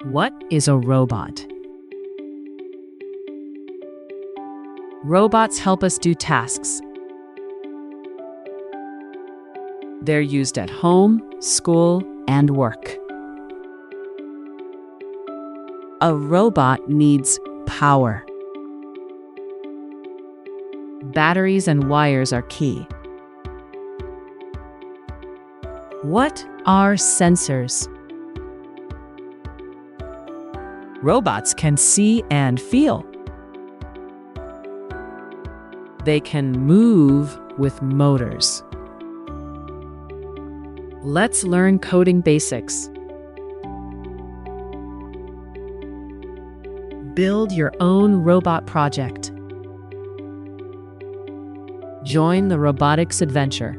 What is a robot? Robots help us do tasks. They're used at home, school, and work. A robot needs power. Batteries and wires are key. What are sensors? Robots can see and feel. They can move with motors. Let's learn coding basics. Build your own robot project. Join the robotics adventure.